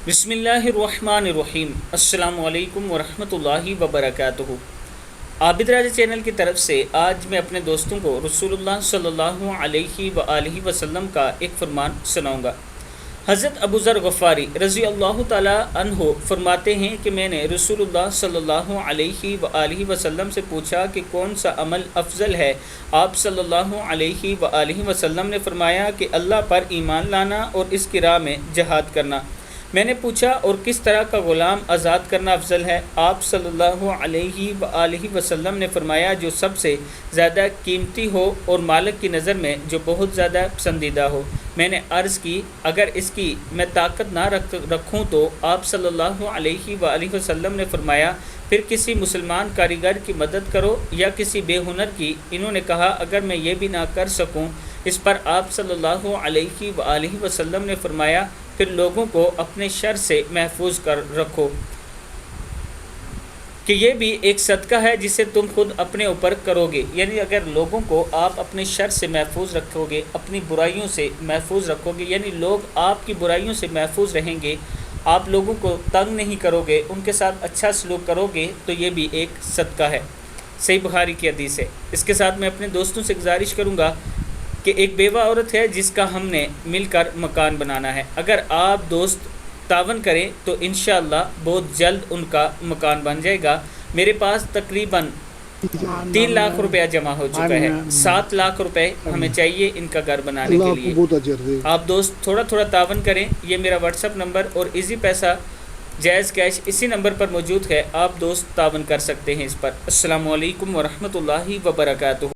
بسم اللہ الرحمن الرحیم۔ السلام علیکم ورحمۃ اللہ وبرکاتہ۔ عابد راجہ چینل کی طرف سے آج میں اپنے دوستوں کو رسول اللہ صلی اللہ علیہ وآلہ وسلم کا ایک فرمان سناؤں گا۔ حضرت ابو ذر غفاری رضی اللہ تعالی عنہ فرماتے ہیں کہ میں نے رسول اللہ صلی اللہ علیہ وآلہ وسلم سے پوچھا کہ کون سا عمل افضل ہے۔ آپ صلی اللہ علیہ وآلہ وسلم نے فرمایا کہ اللہ پر ایمان لانا اور اس کی راہ میں جہاد کرنا۔ میں نے پوچھا اور کس طرح کا غلام آزاد کرنا افضل ہے؟ آپ صلی اللہ علیہ وآلہ وسلم نے فرمایا جو سب سے زیادہ قیمتی ہو اور مالک کی نظر میں جو بہت زیادہ پسندیدہ ہو۔ میں نے عرض کی اگر اس کی میں طاقت نہ رکھوں تو؟ آپ صلی اللہ علیہ وآلہ وسلم نے فرمایا پھر کسی مسلمان کاریگر کی مدد کرو یا کسی بے ہنر کی۔ انہوں نے کہا اگر میں یہ بھی نہ کر سکوں؟ اس پر آپ صلی اللہ علیہ وآلہ وسلم نے فرمایا پھر لوگوں کو اپنے شر سے محفوظ کر رکھو، کہ یہ بھی ایک صدقہ ہے جسے تم خود اپنے اوپر کرو گے۔ یعنی اگر لوگوں کو آپ اپنے شر سے محفوظ رکھو گے، اپنی برائیوں سے محفوظ رکھو گے، یعنی لوگ آپ کی برائیوں سے محفوظ رہیں گے، آپ لوگوں کو تنگ نہیں کرو گے، ان کے ساتھ اچھا سلوک کرو گے، تو یہ بھی ایک صدقہ ہے۔ صحیح بخاری کی حدیث ہے۔ اس کے ساتھ میں اپنے دوستوں سے گزارش کروں گا کہ ایک بیوہ عورت ہے جس کا ہم نے مل کر مکان بنانا ہے۔ اگر آپ دوست تعاون کریں تو انشاءاللہ بہت جلد ان کا مکان بن جائے گا۔ میرے پاس تقریباً 3 لاکھ روپیہ جمع ہو چکا ہے، 7 لاکھ روپے ہمیں چاہیے ان کا گھر بنانے کے لیے۔ آپ دوست تھوڑا تھوڑا تعاون کریں۔ یہ میرا واٹس ایپ نمبر اور ایزی پیسہ جائز کیش اسی نمبر پر موجود ہے، آپ دوست تعاون کر سکتے ہیں اس پر۔ السلام علیکم ورحمۃ اللہ وبرکاتہ۔